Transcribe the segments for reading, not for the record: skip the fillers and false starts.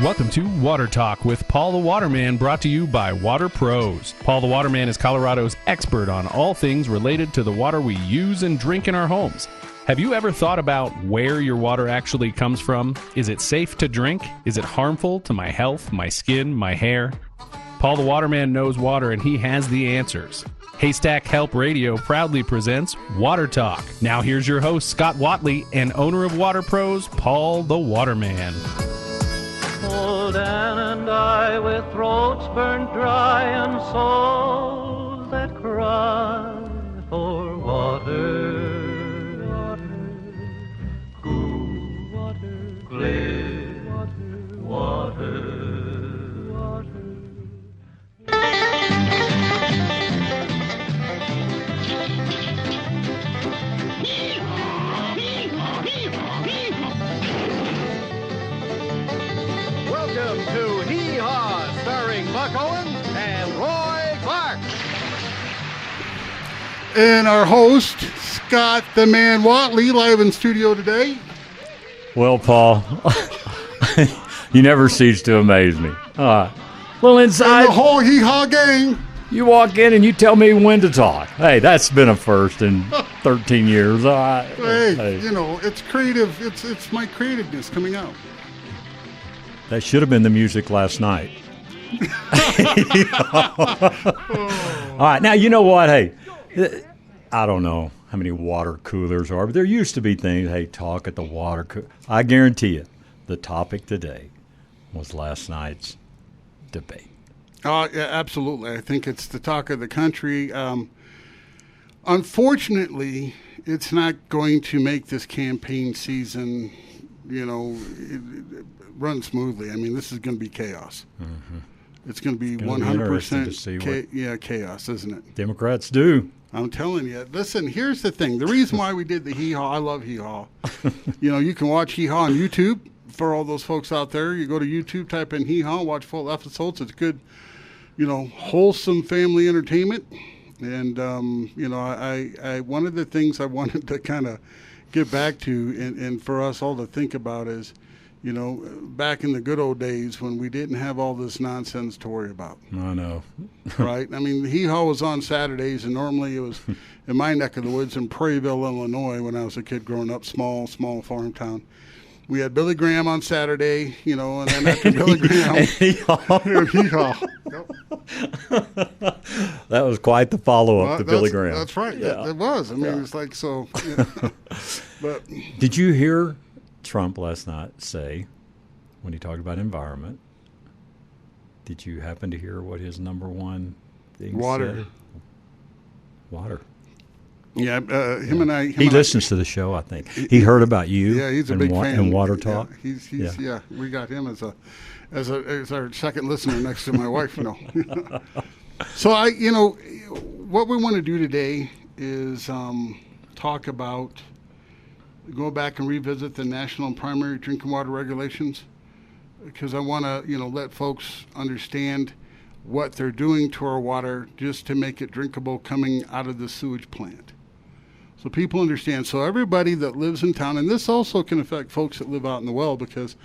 Welcome to Water Talk with Paul the Waterman, brought to you by Water Pros. Paul the Waterman is Colorado's expert on all things related to the water we use and drink in our homes. Have you ever thought about where your water actually comes from? Is it safe to drink? Is it harmful to my health, my skin, my hair? Paul the Waterman knows water, and he has the answers. Haystack Help Radio proudly presents Water Talk. Now here's your host, Scott Watley, and owner of Water Pros, Paul the Waterman. Old Ann and I, with throats burned dry and souls that cry for water, water, cool water, clear water, water, water. Welcome to Hee Haw, starring Buck Owens and Roy Clark. And our host, Scott the Man Watley, live in studio today. Well, Paul, you never cease to amaze me. Little inside. And the whole Hee Haw gang. You walk in and you tell me when to talk. Hey, that's been a first in 13 years. Hey, you know, it's creative. It's my creativeness coming out. That should have been the music last night. All right, now you know what? Hey, I don't know how many water coolers are, but there used to be things. Hey, talk at the water cooler. I guarantee you, the topic today was last night's debate. Yeah, absolutely. I think it's the talk of the country. Unfortunately, it's not going to make this campaign season, you know, run smoothly. I mean, this is going to be chaos. Mm-hmm. It's going to be 100% chaos, isn't it? Democrats do. I'm telling you. Listen, here's the thing. The reason why we did the Hee Haw, I love Hee Haw. You know, you can watch Hee Haw on YouTube. For all those folks out there, you go to YouTube, type in Hee Haw, watch full episodes. It's good, you know, wholesome family entertainment. And, you know, I one of the things I wanted to kind of get back to and for us all to think about is, you know, back in the good old days when we didn't have all this nonsense to worry about. I know. Right? I mean, Hee Haw was on Saturdays, and normally it was in my neck of the woods in Prairieville, Illinois, when I was a kid growing up, small farm town. We had Billy Graham on Saturday, you know, and then after Billy Graham, Hee Haw. Yep. That was quite the follow-up to Billy Graham. That's right. Yeah. It was. I mean, it's like so. You know. But did you hear Trump last night say, when he talked about environment, did you happen to hear what his number one thing said? Water. Yeah, him and I. He listens to the show, I think. He heard about you. Yeah, he's a big fan. And Water Talk. Yeah, we got him as our second listener next to my wife. You know. So you know, what we want to do today is talk about. Go back and revisit the national and primary drinking water regulations, because I want to, you know, let folks understand what they're doing to our water just to make it drinkable coming out of the sewage plant. So people understand. So everybody that lives in town, and this also can affect folks that live out in the well, because,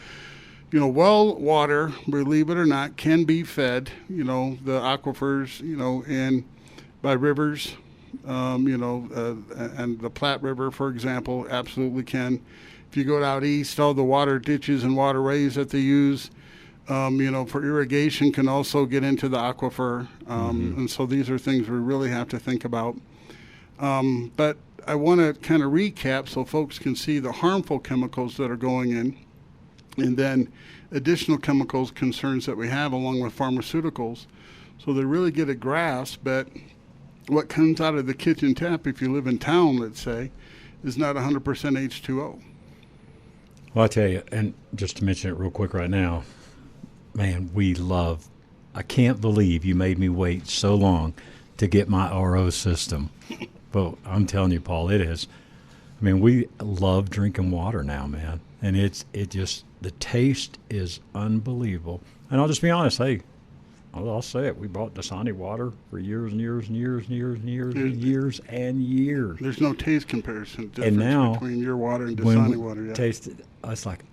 you know, well water, believe it or not, can be fed, you know, the aquifers, you know, and by rivers. You know, and the Platte River, for example, absolutely can. If you go out east, all the water ditches and waterways that they use, you know, for irrigation can also get into the aquifer. And so these are things we really have to think about. But I want to kind of recap so folks can see the harmful chemicals that are going in, and then additional chemicals concerns that we have along with pharmaceuticals, so they really get a grasp that what comes out of the kitchen tap, if you live in town, let's say, is not 100% H2O. Well, I tell you, and just to mention it real quick right now, man, I can't believe you made me wait so long to get my RO system. But I'm telling you, Paul, it is. I mean, we love drinking water now, man. And the taste is unbelievable. And I'll just be honest, hey, I'll say it. We bought Dasani water for years and years and years and years and years and years and years. There's no taste comparison difference between your water and Dasani water. Yeah. Tasted, it's like,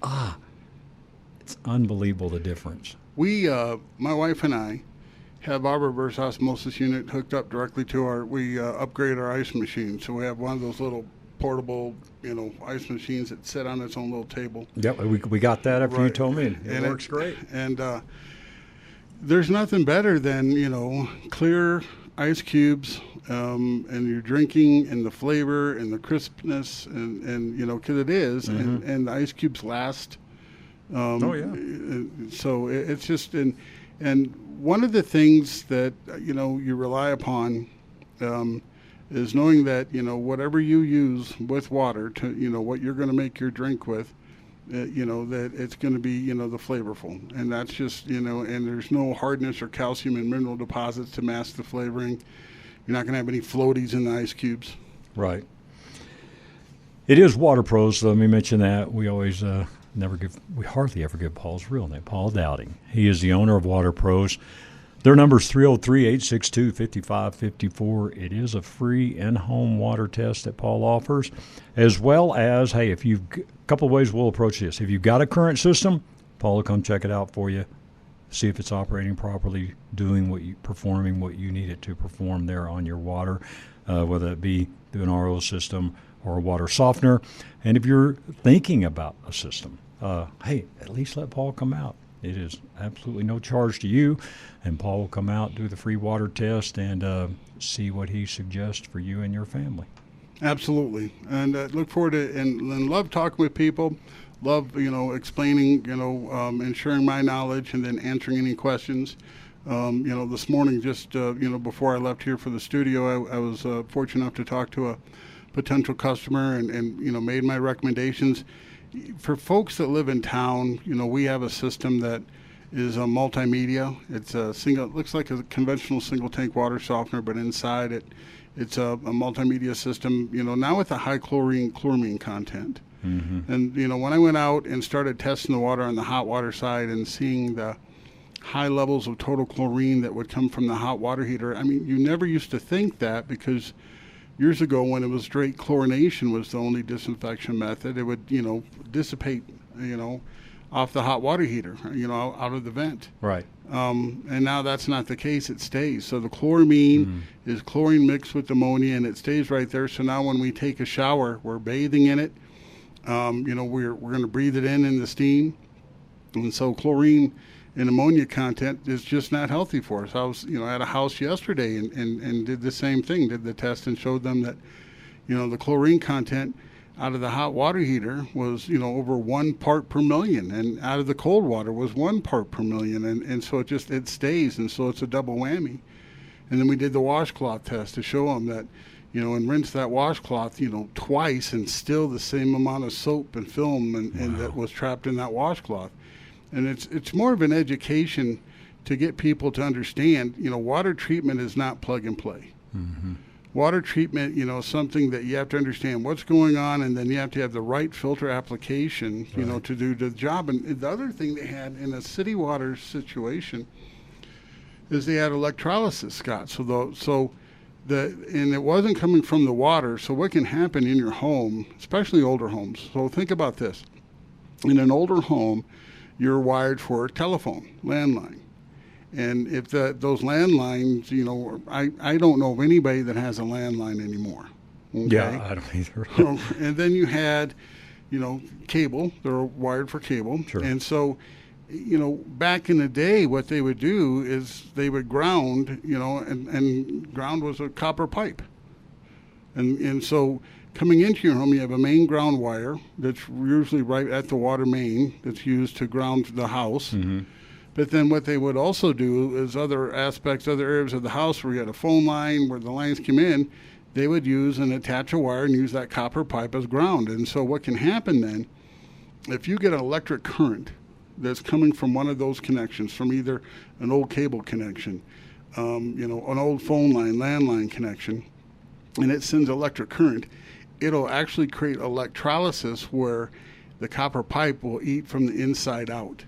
It's unbelievable the difference. We, my wife and I, have our reverse osmosis unit hooked up directly to we upgrade our ice machine. So we have one of those little portable, ice machines that sit on its own little table. Yep, we got that after you told me. It works great. And there's nothing better than, clear ice cubes, and you're drinking, and the flavor and the crispness, and because it is, and the ice cubes last. Oh, yeah. So it's just, and one of the things that, you rely upon is knowing that, whatever you use with water to, what you're going to make your drink with, that it's going to be, the flavorful. And that's just, and there's no hardness or calcium and mineral deposits to mask the flavoring. You're not going to have any floaties in the ice cubes. Right. It is Water Pros, so let me mention that. We always we hardly ever give Paul's real name, Paul Dowding. He is the owner of Water Pros. Their number is 303-862-5554. It is a free in-home water test that Paul offers, as well as, hey, a couple of ways we'll approach this. If you've got a current system, Paul will come check it out for you, see if it's operating properly, performing what you need it to perform there on your water, whether it be through an RO system or a water softener. And if you're thinking about a system, hey, at least let Paul come out. It is absolutely no charge to you, and Paul will come out, do the free water test, and see what he suggests for you and your family. Absolutely. And look forward to, and love talking with people, love, explaining, and sharing my knowledge, and then answering any questions. This morning, just, before I left here for the studio, I was fortunate enough to talk to a potential customer and made my recommendations. For folks that live in town, we have a system that is a multimedia. It's it looks like a conventional single tank water softener, but inside it's a multimedia system, now with a high chloramine content. Mm-hmm. And, when I went out and started testing the water on the hot water side and seeing the high levels of total chlorine that would come from the hot water heater, you never used to think that, because years ago, when it was straight chlorination was the only disinfection method, it would, dissipate, off the hot water heater, out of the vent. Right. And now that's not the case. It stays. So the chloramine is chlorine mixed with ammonia, and it stays right there. So now when we take a shower, we're bathing in it. We're going to breathe it in the steam. And so chlorine and ammonia content is just not healthy for us. I was, at a house yesterday and did the same thing, did the test and showed them that, the chlorine content out of the hot water heater was, over 1 part per million, and out of the cold water was 1 part per million. And so it stays, and so it's a double whammy. And then we did the washcloth test to show them that, and rinse that washcloth, twice, and still the same amount of soap and film and that was trapped in that washcloth. And it's more of an education to get people to understand, water treatment is not plug and play. Mm-hmm. Water treatment, is something that you have to understand what's going on, and then you have to have the right filter application, right, to do the job. And the other thing they had in a city water situation is they had electrolysis, Scott. And it wasn't coming from the water. So what can happen in your home, especially older homes? So think about this. In an older home, you're wired for a telephone, landline. And if those landlines, I don't know of anybody that has a landline anymore. Okay? Yeah, I don't either. And then you had, cable. They're wired for cable. Sure. And so, back in the day, what they would do is they would ground, and ground was a copper pipe. And so coming into your home, you have a main ground wire that's usually right at the water main that's used to ground the house. Mm-hmm. But then what they would also do is other areas of the house where you had a phone line, where the lines came in, they would use and attach a wire and use that copper pipe as ground. And so what can happen then, if you get an electric current that's coming from one of those connections, from either an old cable connection, an old phone line, landline connection, and it sends electric current, it'll actually create electrolysis where the copper pipe will eat from the inside out,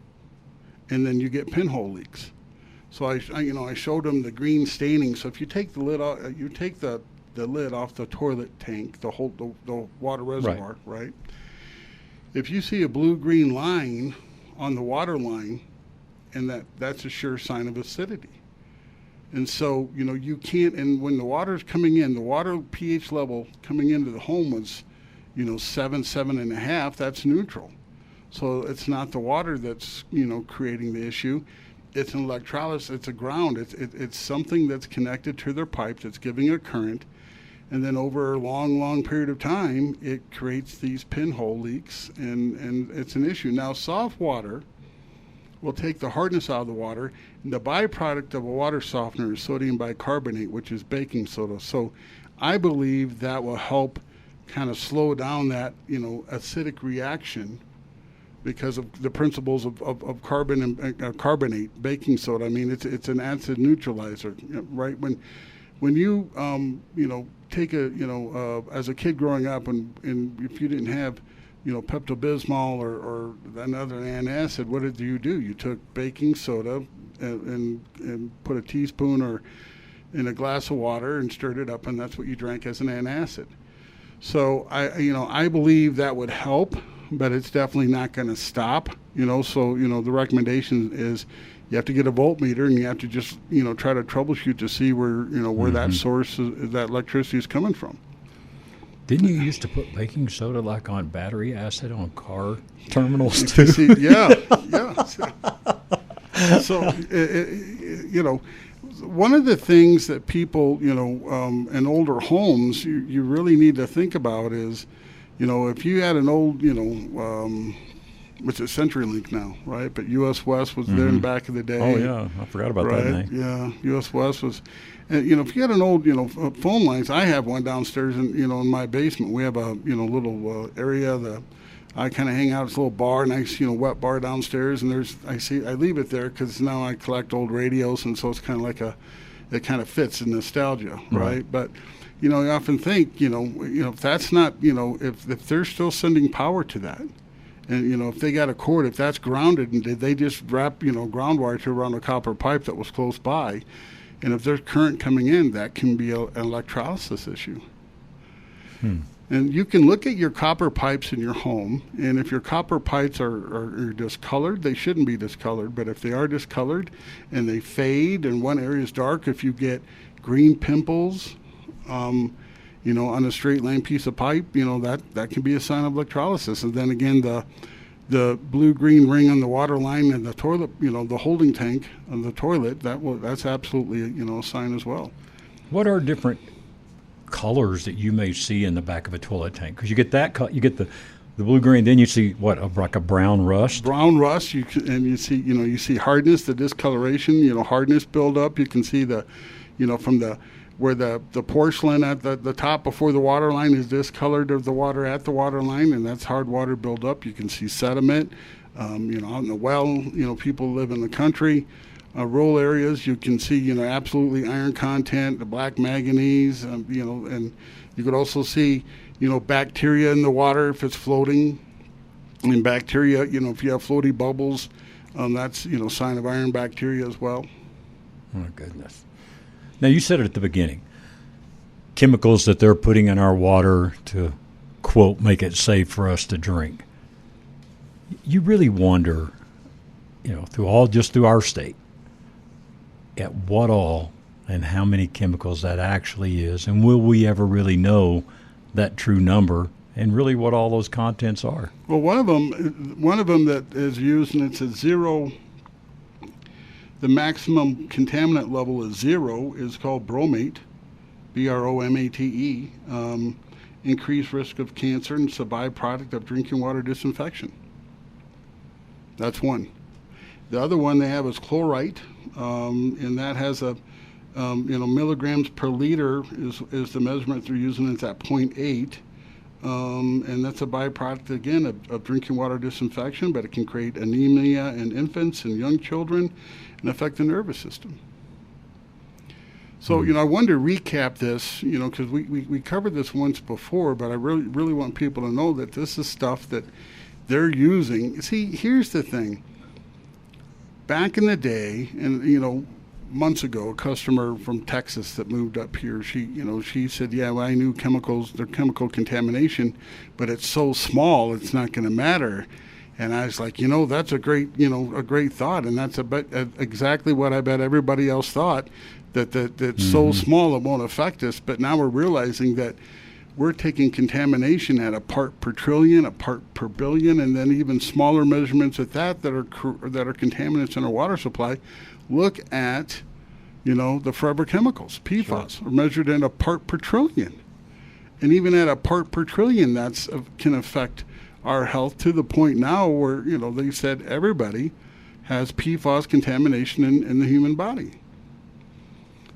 and then you get pinhole leaks. So I showed them the green staining. So if you take the lid off, the lid off the toilet tank, the water reservoir, right? If you see a blue-green line on the water line, and that's a sure sign of acidity. And so, you can't, and when the water's coming in, the water pH level coming into the home was, 7.5, that's neutral. So it's not the water that's, creating the issue. It's an electrolysis, it's a ground, it's something that's connected to their pipes, it's giving a current, and then over a long period of time, it creates these pinhole leaks, and it's an issue. Now, soft water will take the hardness out of the water, and the byproduct of a water softener is sodium bicarbonate, which is baking soda. So I believe that will help kind of slow down that, acidic reaction because of the principles of carbon and carbonate, baking soda. I mean, it's an acid neutralizer, right? When you, take as a kid growing up, and if you didn't have, Pepto-Bismol or another antacid, what did you do? You took baking soda and put a teaspoon or in a glass of water and stirred it up, and that's what you drank as an antacid. So I believe that would help, but it's definitely not going to stop. So the recommendation is you have to get a voltmeter, and you have to just try to troubleshoot to see where where that source that electricity is coming from. Didn't you used to put baking soda like on battery acid on car terminals too? Yeah. So one of the things that people in older homes you really need to think about is if you had an old which is CenturyLink now, right? But US West was there in back of the day. Oh yeah, I forgot about that name. Yeah, US West was, and if you had an old phone lines, I have one downstairs in my basement. We have a little area that I kind of hang out. It's a little bar, nice wet bar downstairs, and I leave it there because now I collect old radios, and so it's kind of like it kind of fits in nostalgia, right? But I often think if that's not if they're still sending power to that. And, if they got a cord, if that's grounded, and did they just wrap, ground wire to around a copper pipe that was close by, and if there's current coming in, that can be an electrolysis issue. And you can look at your copper pipes in your home, and if your copper pipes are discolored, they shouldn't be discolored, but if they are discolored and they fade and one area is dark, if you get green pimples, on a straight line piece of pipe, that can be a sign of electrolysis. And then again, the blue-green ring on the water line and the toilet, the holding tank of the toilet, that's absolutely a sign as well. What are different colors that you may see in the back of a toilet tank? Because you get you get the blue-green, then you see like a brown rust. Brown rust, you see hardness, the discoloration, hardness build up. You can see from where the porcelain at the top before the water line is discolored of the water at the water line, and that's hard water buildup. You can see sediment, out in the well, people live in the country, rural areas, you can see, absolutely iron content, the black manganese, and you could also see, bacteria in the water if it's floating, and bacteria, if you have floaty bubbles, that's, sign of iron bacteria as well. Oh, goodness. Now, you said it at the beginning, chemicals that they're putting in our water to, quote, make it safe for us to drink. You really wonder, through our state, at what all and how many chemicals that actually is, and will we ever really know that true number and really what all those contents are? Well, one of them that is used, and it's a zero. The maximum contaminant level is 0, is called bromate, B-R-O-M-A-T-E, increased risk of cancer, and it's a byproduct of drinking water disinfection. That's one. The other one they have is chlorite, and that has a, milligrams per liter is the measurement they're using. It's at 0.8, and that's a byproduct, again, of drinking water disinfection, but it can create anemia in infants and young children and affect the nervous system. So, I wanted to recap this, because we covered this once before, but I really want people to know that this is stuff that they're using. See, here's the thing. Back in the day, and, months ago, a customer from Texas that moved up here, she said, yeah, well, I knew chemicals, they're chemical contamination, but it's so small, it's not going to matter. And I was like, that's a great thought, and that's exactly what I bet everybody else thought, that's so small it won't affect us. But now we're realizing that we're taking contamination at a part per trillion, a part per billion, and then even smaller measurements at that are contaminants in our water supply. Look at, the forever chemicals, PFAS, are measured in a part per trillion. And even at a part per trillion, can affect our health to the point now where, they said everybody has PFAS contamination in the human body.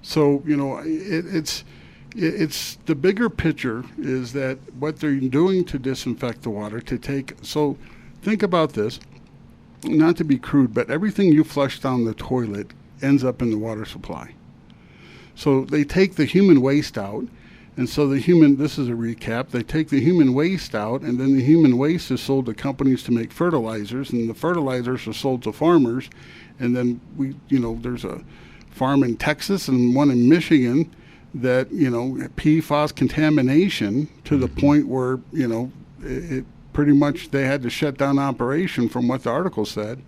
So, it's the bigger picture is that what they're doing to disinfect the water so think about this, not to be crude, but everything you flush down the toilet ends up in the water supply. So they take the human waste out, and so this is a recap, they take the human waste out, and then the human waste is sold to companies to make fertilizers, and the fertilizers are sold to farmers, and then there's a farm in Texas and one in Michigan that, PFAS contamination to the point where, it pretty much they had to shut down operation from what the article said,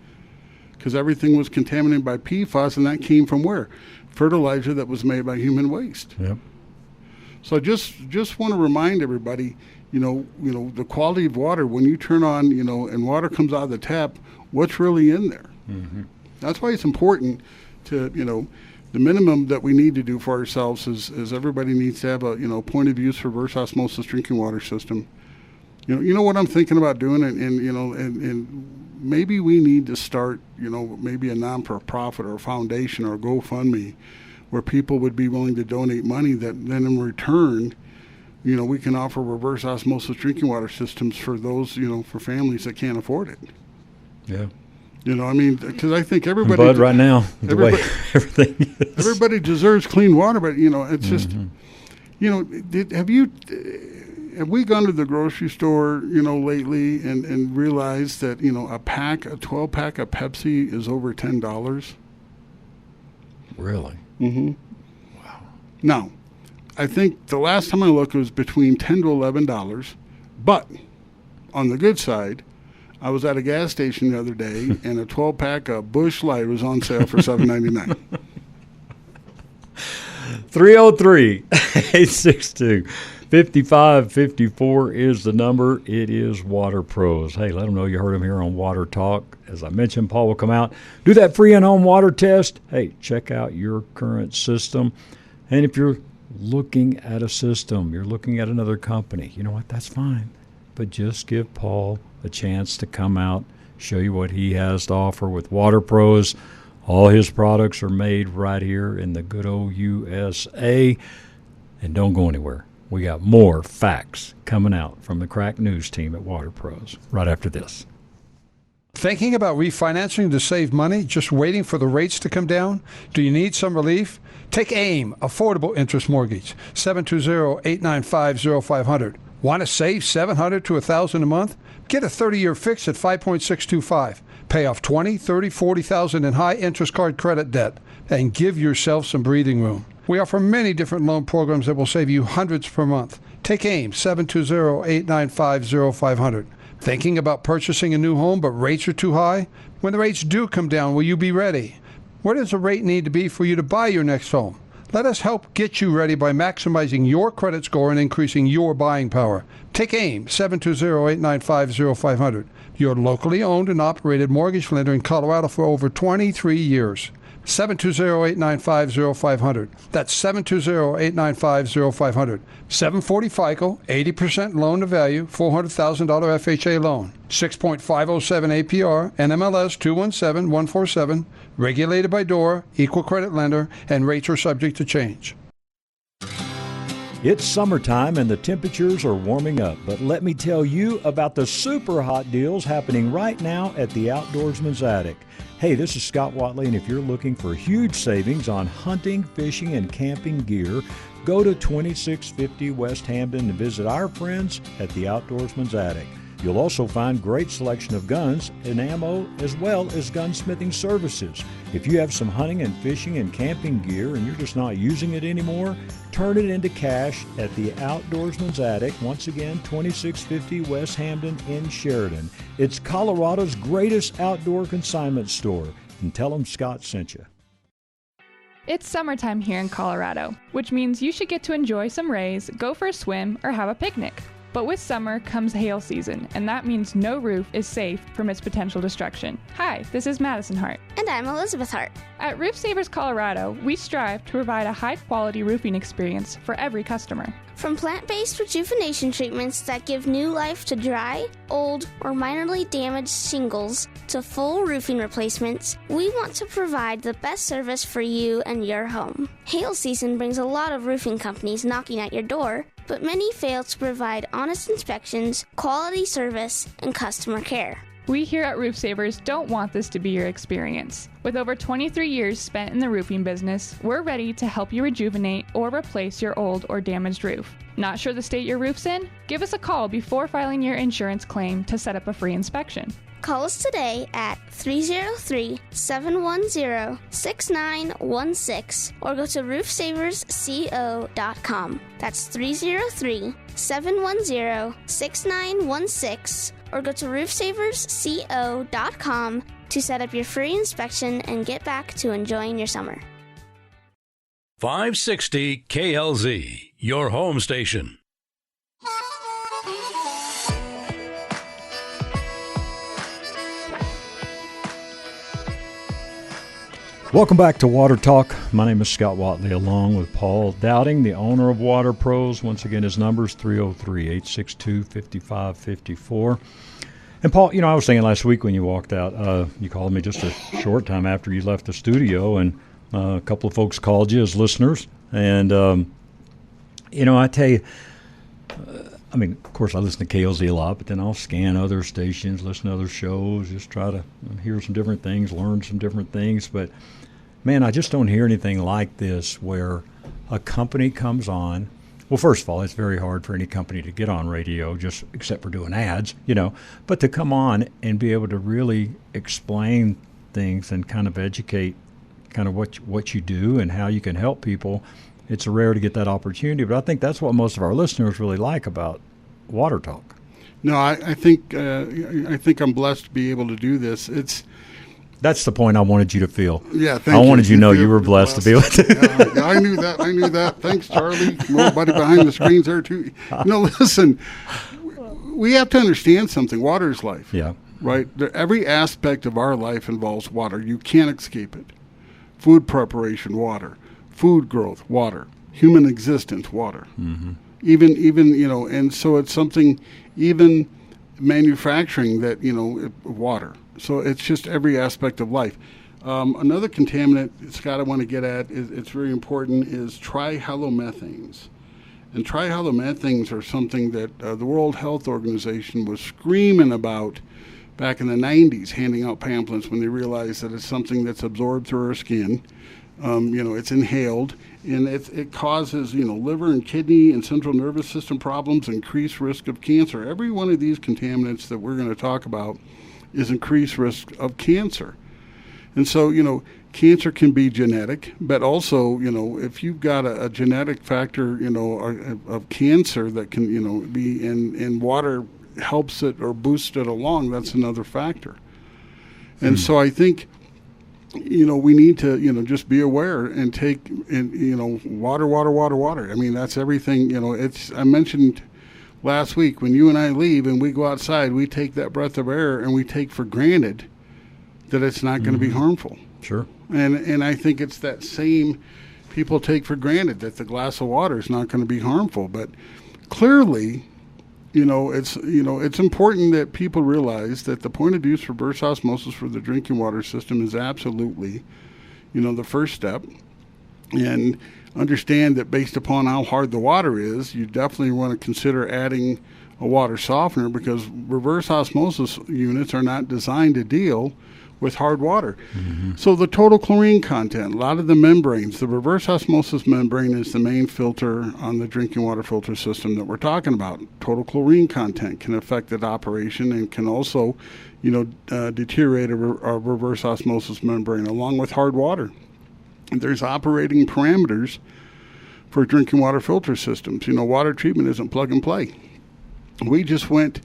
because everything was contaminated by PFAS, and that came from where? Fertilizer that was made by human waste. Yep. So just want to remind everybody, the quality of water, when you turn on, and water comes out of the tap, what's really in there? Mm-hmm. That's why it's important to, the minimum that we need to do for ourselves is everybody needs to have a, point of use reverse osmosis drinking water system. You know what I'm thinking about doing, and maybe we need to start, maybe a non-for-profit or a foundation or a GoFundMe where people would be willing to donate money that then in return, we can offer reverse osmosis drinking water systems for those, for families that can't afford it. Yeah. Because I think everybody... Bud, right now, the way everything is. Everybody deserves clean water, but, it's just... Have we gone to the grocery store, lately and realized that, a 12-pack of Pepsi is over $10? Really? Mm-hmm. Wow. Now, I think the last time I looked it was between $10 to $11, but on the good side, I was at a gas station the other day, and a 12-pack of Busch Light was on sale for $7.99. 303-862-5554 is the number. It is Water Pros. Hey, let them know you heard them here on Water Talk. As I mentioned, Paul will come out, do that free in-home water test. Hey, check out your current system. And if you're looking at a system, you're looking at another company, you know what? That's fine. But just give Paul a chance to come out, show you what he has to offer with Water Pros. All his products are made right here in the good old USA. And don't go anywhere. We got more facts coming out from the crack news team at Water Pros right after this. Thinking about refinancing to save money, just waiting for the rates to come down? Do you need some relief? Take AIM, Affordable Interest Mortgage, 720-895-0500. Want to save $700 to $1,000 a month? Get a 30-year fix at 5.625. Pay off $20,000, $30,000, $40,000 in high-interest card credit debt and give yourself some breathing room. We offer many different loan programs that will save you hundreds per month. Take AIM, 720-895-0500. Thinking about purchasing a new home but rates are too high? When the rates do come down, will you be ready? Where does the rate need to be for you to buy your next home? Let us help get you ready by maximizing your credit score and increasing your buying power. Take AIM, 720-895-0500. Your locally owned and operated mortgage lender in Colorado for over 23 years. 720-895-0500. That's 720-895-0500. 740 FICO, 80% loan to value, $400,000 FHA loan. 6.507 APR, NMLS 217147. Regulated by DORA, equal credit lender, and rates are subject to change. It's summertime and the temperatures are warming up, but let me tell you about the super hot deals happening right now at the Outdoorsman's Attic. Hey, this is Scott Watley, and if you're looking for huge savings on hunting, fishing, and camping gear, go to 2650 West Hampden to visit our friends at the Outdoorsman's Attic. You'll also find great selection of guns and ammo as well as gunsmithing services. If you have some hunting and fishing and camping gear and you're just not using it anymore, turn it into cash at the Outdoorsman's Attic, once again 2650 West Hampden in Sheridan. It's Colorado's greatest outdoor consignment store. And tell them Scott sent you. It's summertime here in Colorado, which means you should get to enjoy some rays, go for a swim, or have a picnic. But with summer comes hail season, and that means no roof is safe from its potential destruction. Hi, this is Madison Hart. And I'm Elizabeth Hart. At Roof Savers Colorado, we strive to provide a high-quality roofing experience for every customer. From plant-based rejuvenation treatments that give new life to dry, old, or minorly damaged shingles to full roofing replacements, we want to provide the best service for you and your home. Hail season brings a lot of roofing companies knocking at your door, but many fail to provide honest inspections, quality service, and customer care. We here at Roof Savers don't want this to be your experience. With over 23 years spent in the roofing business, we're ready to help you rejuvenate or replace your old or damaged roof. Not sure the state your roof's in? Give us a call before filing your insurance claim to set up a free inspection. Call us today at 303-710-6916 or go to roofsaversco.com. That's 303-710-6916 or go to roofsaversco.com to set up your free inspection and get back to enjoying your summer. 560 KLZ, your home station. Welcome back to Water Talk. My name is Scott Watley, along with Paul Dowding, the owner of Water Pros. Once again, his number is 303-862-5554. And Paul, I was thinking last week when you walked out, you called me just a short time after you left the studio, and a couple of folks called you as listeners. And, I tell you, of course, I listen to KLZ a lot, but then I'll scan other stations, listen to other shows, just try to hear some different things, learn some different things. But, man, I just don't hear anything like this where a company comes on. Well, first of all, it's very hard for any company to get on radio, just except for doing ads, but to come on and be able to really explain things and kind of educate kind of what you do and how you can help people. It's rare to get that opportunity, but I think that's what most of our listeners really like about Water Talk. No, I think I'm blessed to be able to do this. That's the point I wanted you to feel. Yeah, thank you. I wanted you to know you were blessed to be able to. Yeah, I knew that. Thanks, Charlie. Nobody behind the screens there, too. Listen, we have to understand something. Water is life. Yeah. Right? Every aspect of our life involves water. You can't escape it. Food preparation, water. Food growth, water. Human existence, water. Mm-hmm. Even and so it's something, even manufacturing that, water. So it's just every aspect of life. Another contaminant, Scott, I want to get at, it's very important, is trihalomethanes. And trihalomethanes are something that the World Health Organization was screaming about back in the 90s, handing out pamphlets when they realized that it's something that's absorbed through our skin. It's inhaled, and it causes, liver and kidney and central nervous system problems, increased risk of cancer. Every one of these contaminants that we're going to talk about is increased risk of cancer. And so, cancer can be genetic, but also, if you've got a genetic factor, of cancer that can, be in water helps it or boosts it along, that's another factor. And so I think, we need to, just be aware and take, water. I mean, that's everything, I mentioned last week when you and I leave and we go outside, we take that breath of air and we take for granted that it's not going to be harmful. Sure. And I think it's that same people take for granted that the glass of water is not going to be harmful. But clearly, it's important that people realize that the point of use reverse osmosis for the drinking water system is absolutely, the first step. And understand that based upon how hard the water is, you definitely want to consider adding a water softener, because reverse osmosis units are not designed to deal with hard water. So the total chlorine content, a lot of the membranes, the reverse osmosis membrane is the main filter on the drinking water filter system that we're talking about. Total chlorine content can affect that operation and can also, deteriorate a reverse osmosis membrane along with hard water. And there's operating parameters for drinking water filter systems. Water treatment isn't plug and play. We just went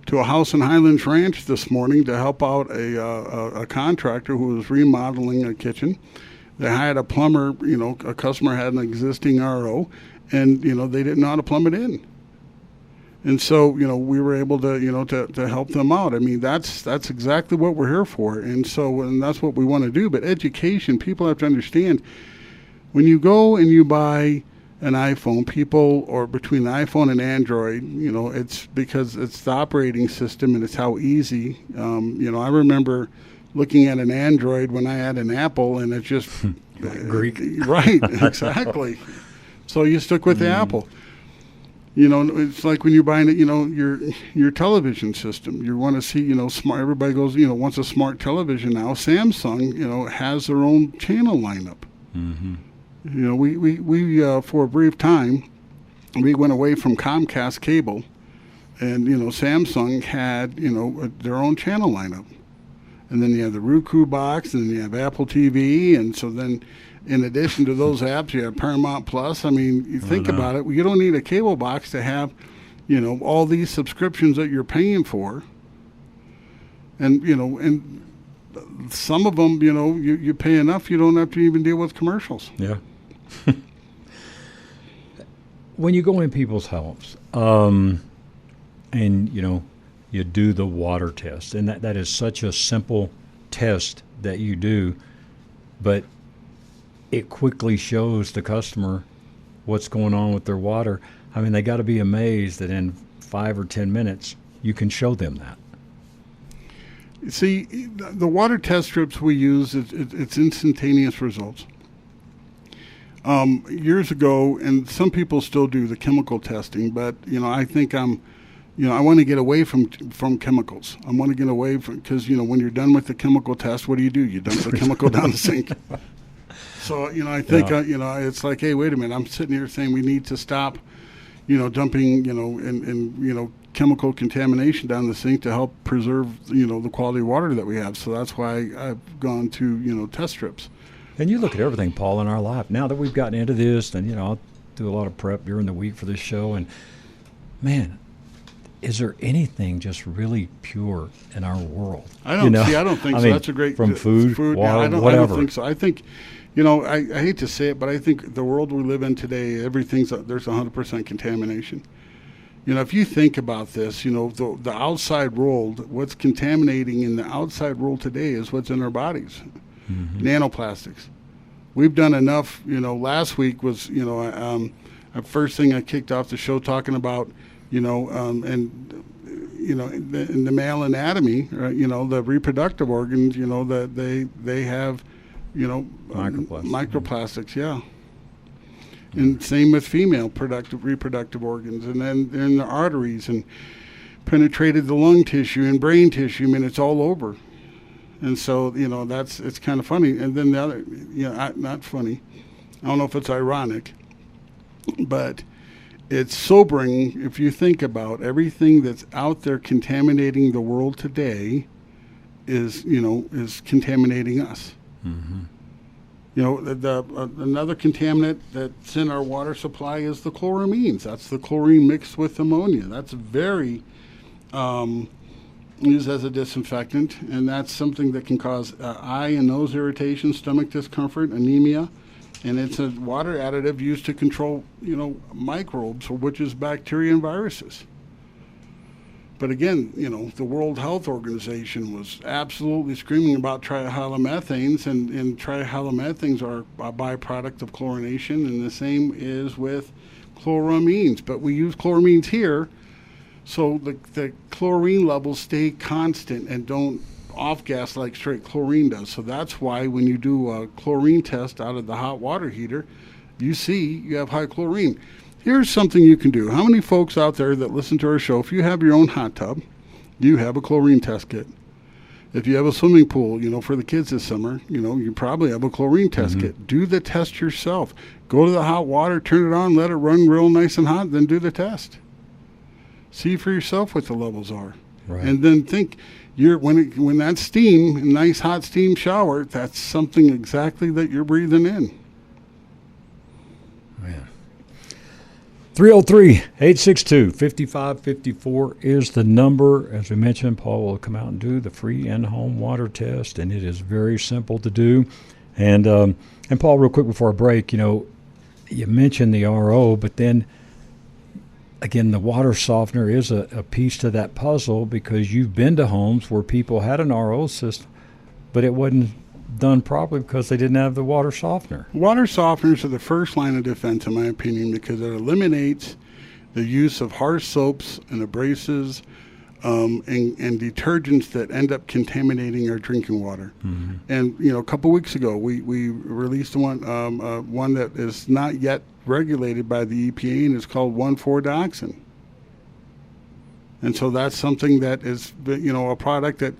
to a house in Highlands Ranch this morning to help out a contractor who was remodeling a kitchen. They hired a plumber, a customer had an existing RO, and, they didn't know how to plumb it in. And so, we were able to, to help them out. I mean, that's exactly what we're here for. And that's what we want to do. But education, people have to understand, when you go and you buy an iPhone, or between the iPhone and Android, it's because it's the operating system and it's how easy. I remember looking at an Android when I had an Apple, and it's just Greek. Right, exactly. So you stuck with the Apple. It's like when you're buying your television system. You want to see, smart. Everybody goes, wants a smart television now. Samsung, has their own channel lineup. Mm-hmm. We for a brief time, we went away from Comcast cable, and Samsung had their own channel lineup, and then you have the Roku box, and then you have Apple TV, and so then in addition to those apps, you have Paramount Plus. I mean, you think about it, you don't need a cable box to have all these subscriptions that you're paying for, and and some of them you pay enough, you don't have to even deal with commercials. Yeah. When you go in people's homes, and you do the water test, and that is such a simple test that you do, but it quickly shows the customer what's going on with their water. I mean, they got to be amazed that in 5 or 10 minutes you can show them that. See, the water test strips we use, it's instantaneous results. Years ago, and some people still do the chemical testing, but I think I want to get away from chemicals. I want to get away from, because when you're done with the chemical test, what do? You dump the chemical down the sink. So I think it's like, hey, wait a minute, I'm sitting here saying we need to stop, dumping and chemical contamination down the sink to help preserve the quality of water that we have. So that's why I've gone to test strips. And you look at everything, Paul, in our life. Now that we've gotten into this, and I'll do a lot of prep during the week for this show, and man, is there anything just really pure in our world? I don't think so. That's a great from food, water, whatever. I don't think so. I think, I hate to say it, but I think the world we live in today, there's 100% contamination. If you think about this, the outside world, what's contaminating in the outside world today is what's in our bodies. Mm-hmm. Nanoplastics. We've done enough. Last week was, the first thing I kicked off the show talking about, in the male anatomy, the reproductive organs, that they have, microplastics, yeah. And same with female reproductive organs, and then in the arteries, and penetrated the lung tissue and brain tissue. I mean, it's all over. And so, it's kind of funny. And then the other, not funny. I don't know if it's ironic, but it's sobering if you think about everything that's out there contaminating the world today is contaminating us. Mm-hmm. Another contaminant that's in our water supply is the chloramines. That's the chlorine mixed with ammonia. That's very used as a disinfectant, and that's something that can cause eye and nose irritation, stomach discomfort, anemia, and it's a water additive used to control, microbes, which is bacteria and viruses. But again, the World Health Organization was absolutely screaming about trihalomethanes, and trihalomethanes are a byproduct of chlorination, and the same is with chloramines. But we use chloramines here, so the chlorine levels stay constant and don't off-gas like straight chlorine does. So that's why when you do a chlorine test out of the hot water heater, you see you have high chlorine. Here's something you can do. How many folks out there that listen to our show, if you have your own hot tub, you have a chlorine test kit? If you have a swimming pool, for the kids this summer, you probably have a chlorine test kit. Do the test yourself. Go to the hot water, turn it on, let it run real nice and hot, then do the test. See for yourself what the levels are. Right. And then think, when that steam, nice hot steam shower, that's something exactly that you're breathing in. Man. 303-862-5554 is the number. As we mentioned, Paul will come out and do the free in-home water test, and it is very simple to do. And Paul, real quick before I break, you mentioned the RO, but then again, the water softener is a piece to that puzzle, because you've been to homes where people had an RO system, but it wasn't done properly because they didn't have the water softener. Water softeners are the first line of defense, in my opinion, because it eliminates the use of harsh soaps and abrasives and detergents that end up contaminating our drinking water. Mm-hmm. And a couple weeks ago, we released one that is not yet regulated by the EPA, and it's called 1,4-dioxin. And so that's something that is, a product that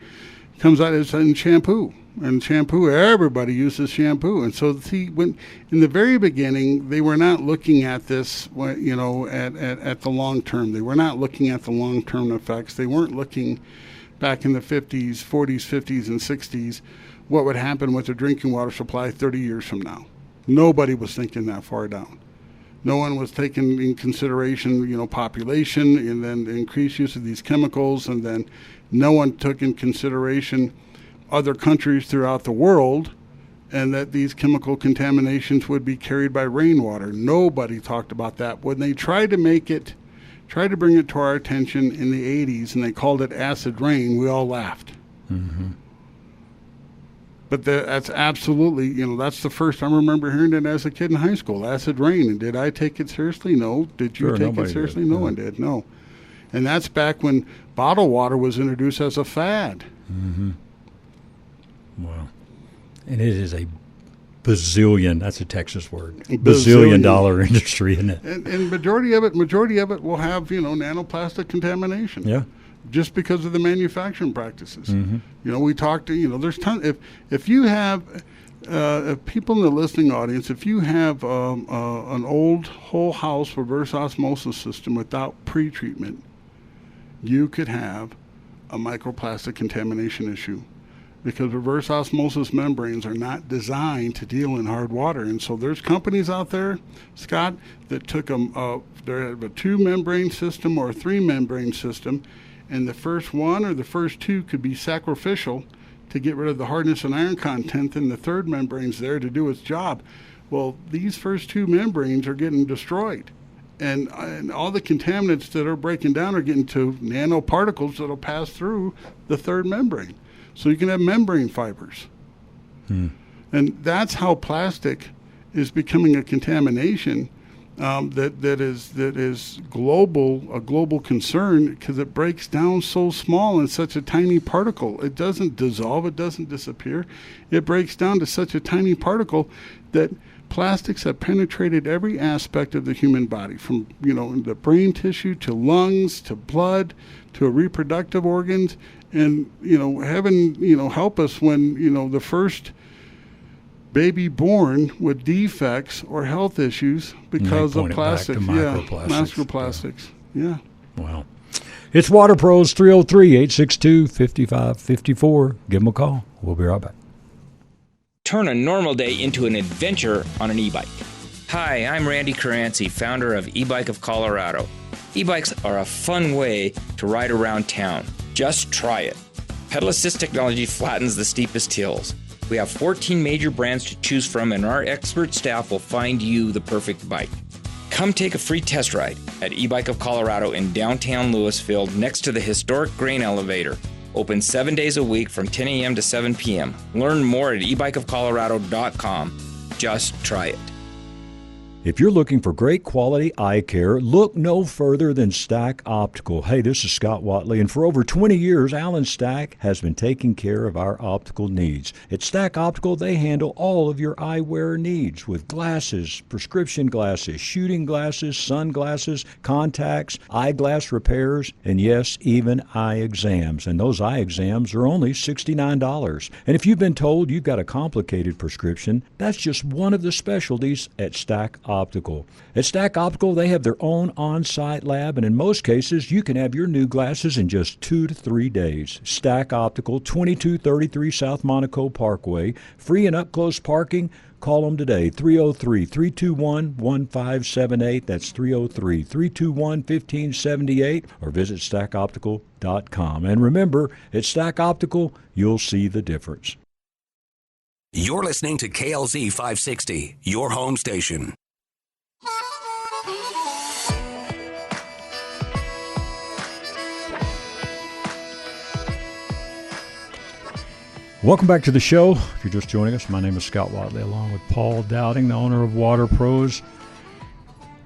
comes out as in shampoo. And shampoo, everybody uses shampoo. And so, when in the very beginning, they were not looking at this, at the long term. They were not looking at the long-term effects. They weren't looking back in the 40s, 50s, and 60s, what would happen with the drinking water supply 30 years from now. Nobody was thinking that far down. No one was taking in consideration, population, and then the increased use of these chemicals, and then no one took in consideration other countries throughout the world, and that these chemical contaminations would be carried by rainwater. Nobody talked about that. When they tried to bring it to our attention in the 80s, and they called it acid rain, we all laughed. Mm-hmm. But that's absolutely, that's the first I remember hearing it as a kid in high school, acid rain. And did I take it seriously? No. Did you take it seriously? No one did. No. And that's back when bottled water was introduced as a fad. Mm-hmm. Wow. And it is a bazillion, that's a Texas word, bazillion dollar industry, isn't it? And majority of it will have, nanoplastic contamination. Yeah. Just because of the manufacturing practices. Mm-hmm. We talked to, there's tons, if you have, if people in the listening audience, if you have an old whole house reverse osmosis system without pre-treatment, you could have a microplastic contamination issue, because reverse osmosis membranes are not designed to deal in hard water. And so there's companies out there, Scott, that took a 2-membrane system or a 3-membrane system, and the first one or the first two could be sacrificial to get rid of the hardness and iron content, and the third membrane's there to do its job. Well, these first 2 membranes are getting destroyed. And all the contaminants that are breaking down are getting to nanoparticles that'll pass through the third membrane. So you can have membrane fibers. And that's how plastic is becoming a contamination that is global, a global concern, because it breaks down so small in such a tiny particle. It doesn't dissolve, it doesn't disappear. It breaks down to such a tiny particle that plastics have penetrated every aspect of the human body, from the brain tissue to lungs to blood to reproductive organs. And heaven help us when the first baby born with defects or health issues because of plastics. Microplastics. Yeah. Wow. It's Water Pros, 303-862-5554. Give them a call. We'll be right back. Turn a normal day into an adventure on an e-bike. Hi, I'm Randy Caranci, founder of E-Bike of Colorado. E-bikes are a fun way to ride around town. Just try it. Pedal assist technology flattens the steepest hills. We have 14 major brands to choose from, and our expert staff will find you the perfect bike. Come take a free test ride at E-Bike of Colorado in downtown Louisville, next to the historic grain elevator. Open 7 days a week from 10 a.m. to 7 p.m. Learn more at ebikeofcolorado.com. Just try it. If you're looking for great quality eye care, look no further than Stack Optical. Hey, this is Scott Watley, and for over 20 years, Alan Stack has been taking care of our optical needs. At Stack Optical, they handle all of your eyewear needs with glasses, prescription glasses, shooting glasses, sunglasses, contacts, eyeglass repairs, and yes, even eye exams. And those eye exams are only $69. And if you've been told you've got a complicated prescription, that's just one of the specialties at Stack Optical. At Stack Optical, they have their own on-site lab, and in most cases, you can have your new glasses in just 2 to 3 days. Stack Optical, 2233 South Monaco Parkway, free and up-close parking. Call them today, 303-321-1578. That's 303-321-1578, or visit stackoptical.com. And remember, at Stack Optical, you'll see the difference. You're listening to KLZ 560, your home station. Welcome back to the show. If you're just joining us, my name is Scott Watley, along with Paul Dowding, the owner of Water Pros.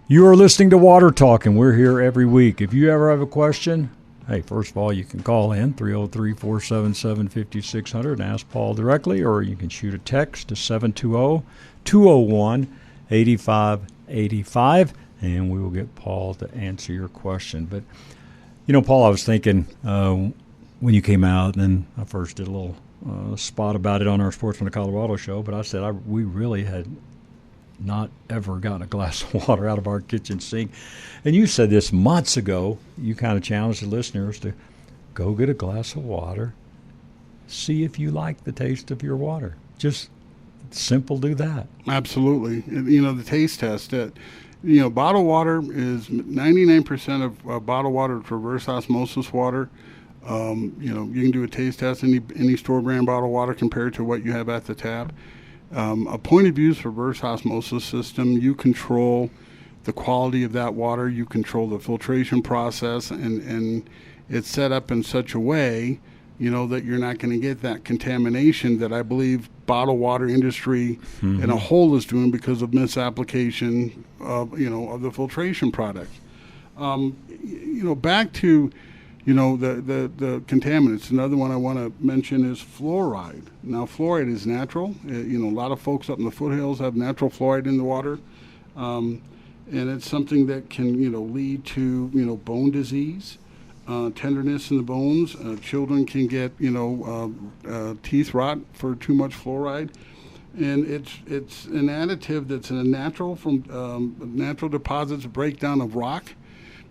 You are listening to Water Talk, and we're here every week. If you ever have a question, hey, first of all, you can call in 303-477-5600 and ask Paul directly, or you can shoot a text to 720-201-8585, and we will get Paul to answer your question. But, you know, Paul, I was thinking when you came out, and then I first did a little spot about it on our Sportsman of Colorado show, but I said we really had not ever gotten a glass of water out of our kitchen sink. And you said this months ago. You kind of challenged the listeners to go get a glass of water, see if you like the taste of your water. Just simple, do that. Absolutely. You know, the taste test. Bottled water is 99% of bottled water is reverse osmosis water. You can do a taste test, any store brand bottled water compared to what you have at the tap. A point of use reverse osmosis system, you control the quality of that water, you control the filtration process, and it's set up in such a way, that you're not going to get that contamination that I believe bottled water industry in a whole is doing because of misapplication of the filtration product. Back to the contaminants. Another one I want to mention is fluoride. Now, fluoride is natural. A lot of folks up in the foothills have natural fluoride in the water. And it's something that can, lead to, bone disease, tenderness in the bones. Children can get, teeth rot for too much fluoride. And it's an additive that's a natural from natural deposits, breakdown of rock.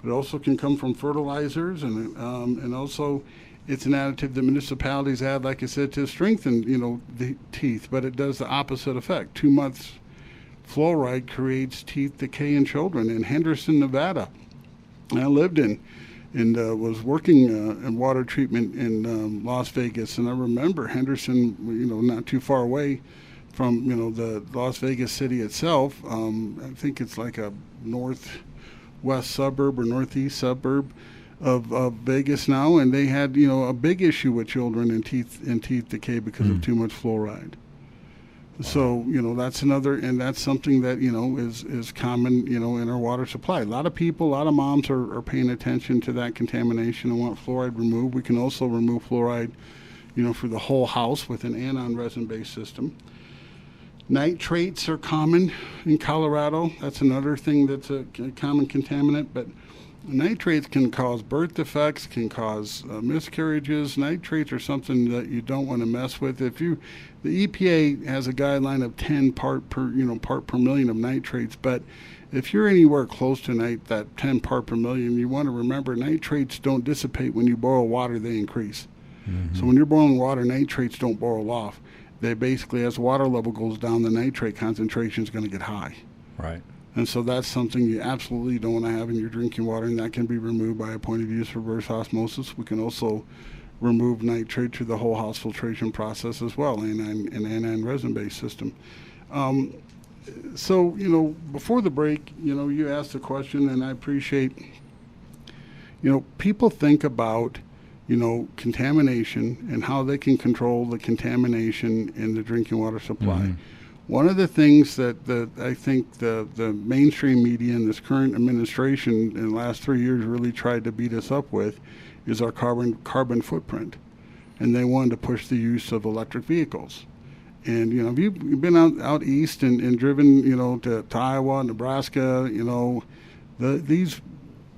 But it also can come from fertilizers, and also it's an additive that municipalities add, like I said, to strengthen, the teeth. But it does the opposite effect. 2 months fluoride creates teeth decay in children. In Henderson, Nevada, I lived in and was working in water treatment in Las Vegas. And I remember Henderson, not too far away from, the Las Vegas city itself. I think it's like a northwest suburb or northeast suburb of Vegas now, and they had a big issue with children and teeth decay because of too much fluoride. So that's another, and that's something that is common in our water supply. A lot of people, a lot of moms are paying attention to that contamination and want fluoride removed. We can also remove fluoride for the whole house with an anion resin-based system. Nitrates are common in Colorado. That's another thing that's a common contaminant. But nitrates can cause birth defects, can cause miscarriages. Nitrates are something that you don't want to mess with. The EPA has a guideline of 10 part per million of nitrates. But if you're anywhere close to that 10 part per million, you want to remember nitrates don't dissipate when you boil water; they increase. So when you're boiling water, nitrates don't boil off. They basically, as water level goes down, the nitrate concentration is going to get high. Right. And so that's something you absolutely don't want to have in your drinking water, and that can be removed by a point of use reverse osmosis. We can also remove nitrate through the whole house filtration process as well, an anion resin-based system. So, before the break, you asked a question, and I appreciate, people think about contamination and how they can control the contamination in the drinking water supply. one of the things that I think the mainstream media and this current administration in the last 3 years really tried to beat us up with is our carbon footprint. And they wanted to push the use of electric vehicles. And, you know, if you've been out east and driven, you know, to Iowa, Nebraska, you know, these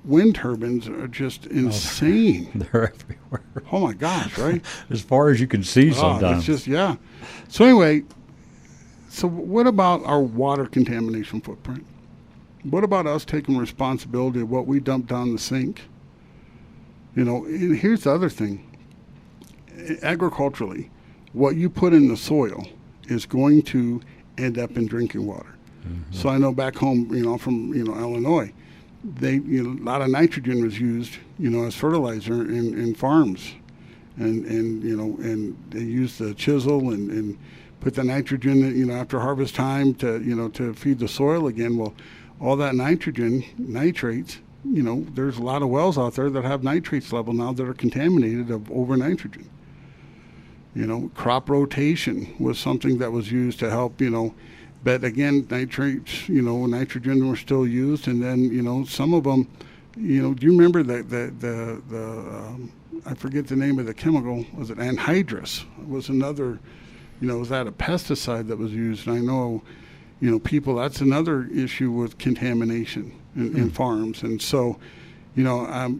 wind turbines are just insane. They're everywhere. Oh, my gosh, right? As far as you can see sometimes. It's just, yeah. So anyway, so what about our water contamination footprint? What about us taking responsibility of what we dump down the sink? You know, and here's the other thing. Agriculturally, what you put in the soil is going to end up in drinking water. Mm-hmm. So I know back home, you know, from, you know, Illinois, a lot of nitrogen was used, you know, as fertilizer in farms. And you know, and they used the chisel and put the nitrogen, you know, after harvest time to, you know, to feed the soil again. Well, all that nitrogen, nitrates, you know, there's a lot of wells out there that have nitrates level now that are contaminated of over nitrogen. You know, crop rotation was something that was used to help, you know, but again, nitrates, you know, nitrogen were still used. And then, you know, some of them, you know, do you remember I forget the name of the chemical, was it anhydrous? It was another, you know, was that a pesticide that was used? And I know, you know, people, that's another issue with contamination in farms. And so, you know,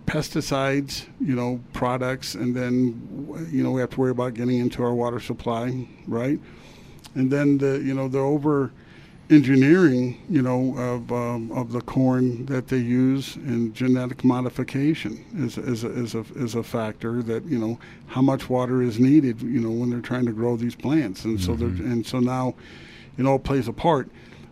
pesticides, you know, products, and then, you know, we have to worry about getting into our water supply, right? And then the over engineering, you know, of the corn that they use, and genetic modification is a factor that, you know, how much water is needed, you know, when they're trying to grow these plants, and so now, you know, it plays a part.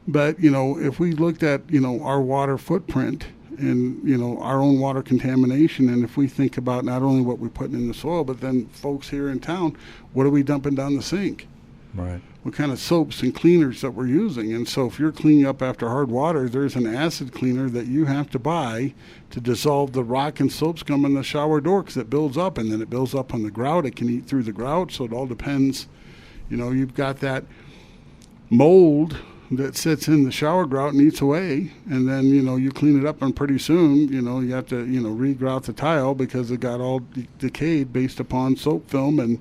But, you know, if we looked at, you know, our water footprint and, you know, our own water contamination, and if we think about not only what we're putting in the soil, but then folks here in town, what are we dumping down the sink? Right. What kind of soaps and cleaners that we're using. And so if you're cleaning up after hard water, there's an acid cleaner that you have to buy to dissolve the rock and soap scum in the shower door, because it builds up, and then it builds up on the grout. It can eat through the grout, so it all depends. You know, you've got that mold that sits in the shower grout and eats away, and then, you know, you clean it up, and pretty soon, you know, you have to, you know, re-grout the tile because it got all decayed based upon soap film and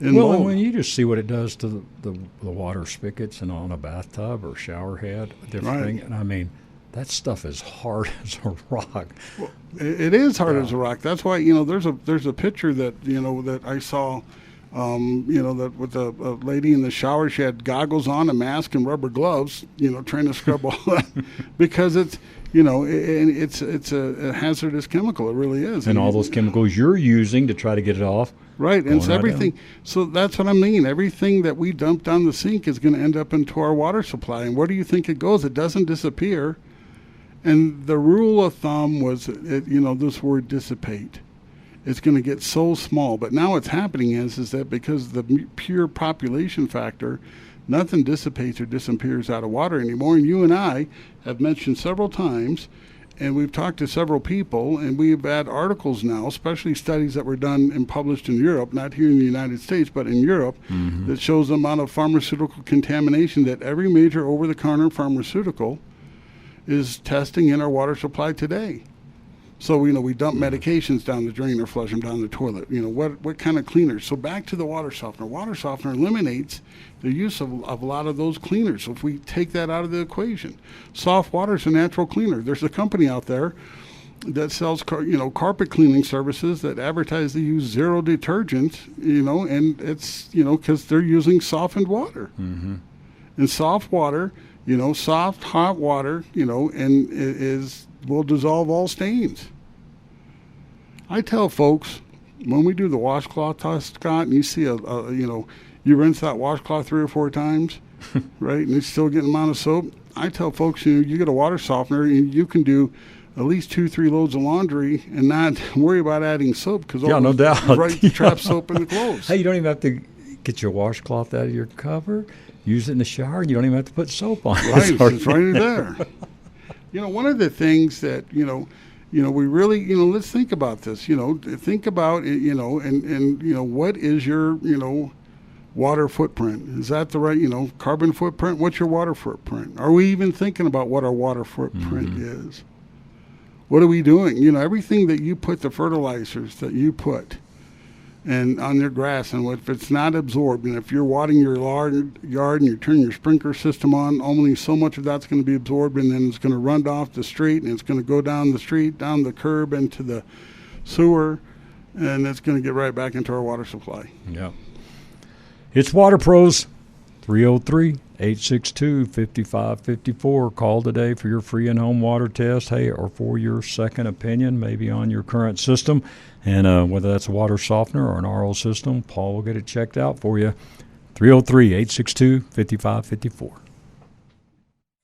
mold. And when you just see what it does to the water spigots and on a bathtub or shower head, different thing, and I mean, that stuff is hard as a rock. Well, it is hard as a rock. That's why, you know, there's a picture that, you know, that I saw, you know, that with a lady in the shower, she had goggles on, a mask, and rubber gloves, you know, trying to scrub all that because it's, you know, it's a hazardous chemical. It really is. And all those chemicals you're using to try to get it off. Right, and it's everything. So that's what I mean. Everything that we dump down the sink is going to end up into our water supply. And where do you think it goes? It doesn't disappear. And the rule of thumb was, you know, this word dissipate. It's going to get so small. But now what's happening is that because of the pure population factor, nothing dissipates or disappears out of water anymore. And you and I have mentioned several times, and we've talked to several people, and we've had articles now, especially studies that were done and published in Europe, not here in the United States, but in Europe, that shows the amount of pharmaceutical contamination that every major over-the-counter pharmaceutical is testing in our water supply today. So, you know, we dump medications down the drain or flush them down the toilet. You know, what kind of cleaners? So back to the water softener. Water softener eliminates the use of a lot of those cleaners. So if we take that out of the equation, soft water is a natural cleaner. There's a company out there that sells, you know, carpet cleaning services that advertise they use zero detergent, you know, and it's, you know, because they're using softened water. And soft water, you know, soft, hot water, you know, and will dissolve all stains. I tell folks, when we do the washcloth test, Scott, and you see you know, you rinse that washcloth 3 or 4 times, right, and it's still getting amount of soap. I tell folks, you know, you get a water softener, and you can do at least 2-3 loads of laundry and not worry about adding soap, because all no doubt, trap soap in the clothes. Hey, you don't even have to get your washcloth out of your cover. Use it in the shower, and you don't even have to put soap on. Right, it's right there. You know, one of the things that, you know, we really, you know, let's think about this, you know, think about it, you know, and you know, what is your, you know, water footprint. Is that the right, carbon footprint? What's your water footprint? Are we even thinking about what our water footprint is? What are we doing? Everything that you put, the fertilizers that you put and on your grass, and if it's not absorbed, and if you're watering your yard and you turn your sprinkler system on, only so much of that's going to be absorbed, and then it's going to run off the street, and it's going to go down the street, down the curb, into the sewer, and it's going to get right back into our water supply. Yeah. It's Water Pros, 303-862-5554. Call today for your free in-home water test, or for your second opinion, maybe on your current system. And whether that's a water softener or an RO system, Paul will get it checked out for you. 303-862-5554.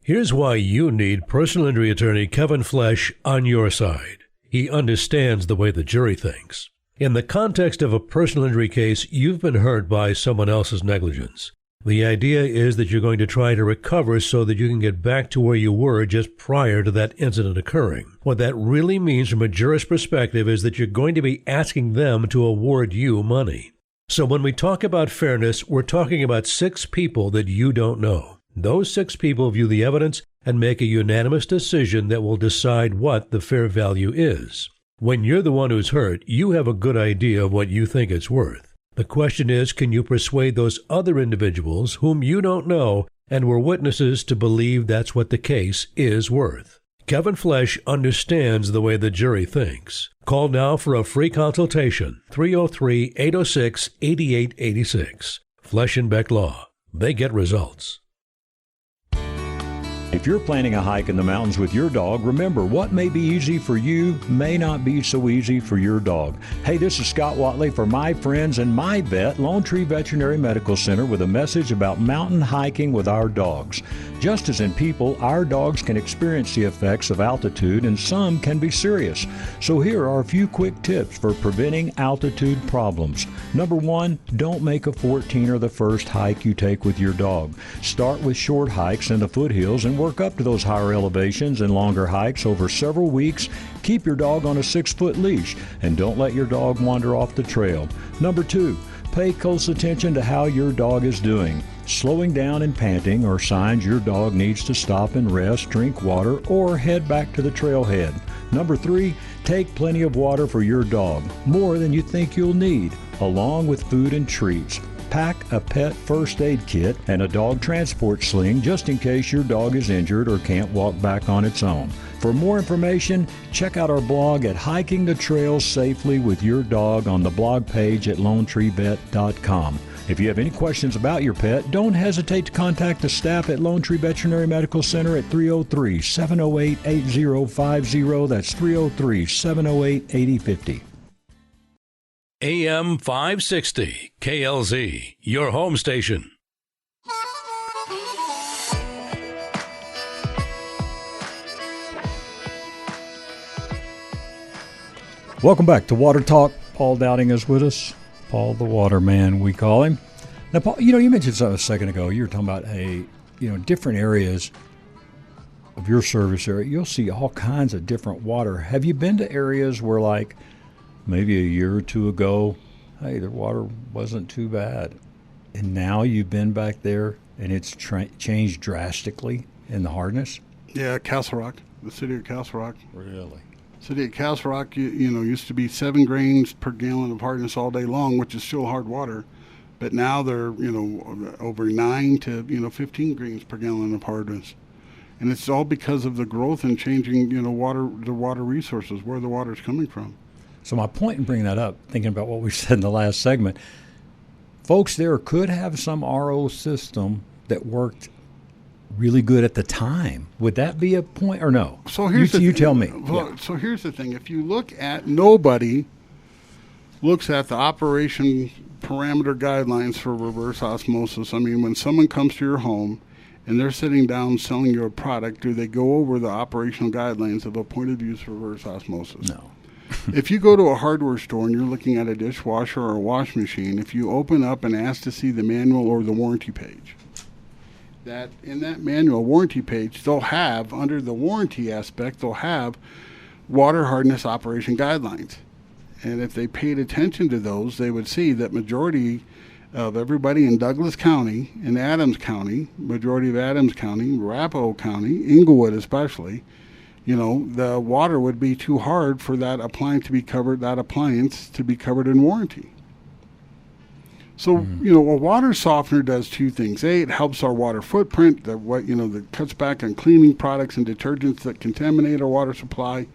Here's why you need personal injury attorney Kevin Flesh on your side. He understands the way the jury thinks. In the context of a personal injury case, you've been hurt by someone else's negligence. The idea is that you're going to try to recover so that you can get back to where you were just prior to that incident occurring. What that really means from a jurist perspective is that you're going to be asking them to award you money. So when we talk about fairness, we're talking about 6 people that you don't know. Those 6 people view the evidence and make a unanimous decision that will decide what the fair value is. When you're the one who's hurt, you have a good idea of what you think it's worth. The question is, can you persuade those other individuals whom you don't know and were witnesses to believe that's what the case is worth? Kevin Flesh understands the way the jury thinks. Call now for a free consultation, 303-806-8886. Flesh and Beck Law. They get results. If you're planning a hike in the mountains with your dog, remember, what may be easy for you may not be so easy for your dog. Hey, this is Scott Watley for my friends and my vet, Lone Tree Veterinary Medical Center, with a message about mountain hiking with our dogs. Just as in people, our dogs can experience the effects of altitude, and some can be serious. So here are a few quick tips for preventing altitude problems. Number 1, don't make a 14er the first hike you take with your dog. Start with short hikes in the foothills and work up to those higher elevations and longer hikes over several weeks. Keep your dog on a 6-foot leash and don't let your dog wander off the trail. Number 2, pay close attention to how your dog is doing. Slowing down and panting are signs your dog needs to stop and rest, drink water, or head back to the trailhead. Number 3, take plenty of water for your dog, more than you think you'll need, along with food and treats. Pack a pet first aid kit and a dog transport sling just in case your dog is injured or can't walk back on its own. For more information, check out our blog at Hiking the Trails Safely with Your Dog on the blog page at LoneTreeVet.com. If you have any questions about your pet, don't hesitate to contact the staff at Lone Tree Veterinary Medical Center at 303-708-8050. That's 303-708-8050. AM 560, KLZ, your home station. Welcome back to Water Talk. Paul Dowding is with us. Paul the Waterman, we call him. Now, Paul, you mentioned something a second ago. You were talking about, different areas of your service area. You'll see all kinds of different water. Have you been to areas where, like, maybe a year or two ago, hey, the water wasn't too bad, and now you've been back there and it's changed drastically in the hardness? Yeah, Castle Rock, the city of Castle Rock. Really? City of Castle Rock, used to be 7 grains per gallon of hardness all day long, which is still hard water. But now they're, over 9 to, 15 grains per gallon of hardness. And it's all because of the growth and changing, the water resources, where the water's coming from. So my point in bringing that up, thinking about what we said in the last segment, folks there could have some RO system that worked really good at the time. Would that be a point or no? So here's you tell me. Well, yeah. So here's the thing. If you look at, nobody looks at the operation parameter guidelines for reverse osmosis. I mean, when someone comes to your home and they're sitting down selling you a product, do they go over the operational guidelines of a point of use reverse osmosis? No. If you go to a hardware store and you're looking at a dishwasher or a wash machine, if you open up and ask to see the manual or the warranty page, that in that manual warranty page, they'll have, under the warranty aspect, they'll have water hardness operation guidelines. And if they paid attention to those, they would see that majority of everybody in Douglas County, in Adams County, majority of Adams County, Arapahoe County, Inglewood especially, the water would be too hard for that appliance to be covered in warranty. So, a water softener does two things. A, it helps our water footprint, that cuts back on cleaning products and detergents that contaminate our water supply,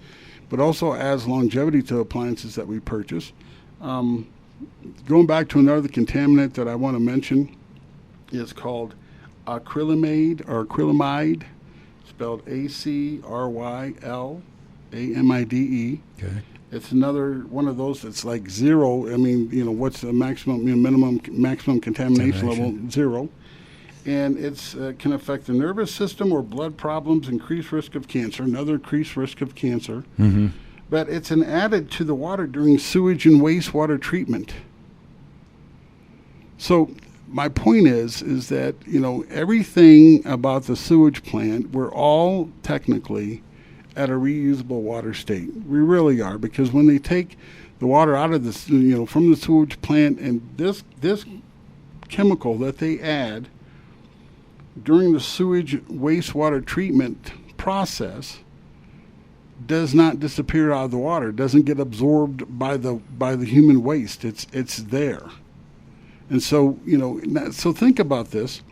but also adds longevity to appliances that we purchase. Going back to another contaminant that I want to mention is called acrylamide, spelled ACRYLAMIDE. Okay. It's another one of those that's like zero. I mean, what's the maximum contamination level? Zero. And it's can affect the nervous system or blood problems, increased risk of cancer, another increased risk of cancer. Mm-hmm. But it's an added to the water during sewage and wastewater treatment. So my point is that, everything about the sewage plant, we're all technically at a reusable water state. We really are, because when they take the water out of the, from the sewage plant, and this chemical that they add during the sewage wastewater treatment process does not disappear out of the water. It doesn't get absorbed by the human waste. It's there. And so, so think about this.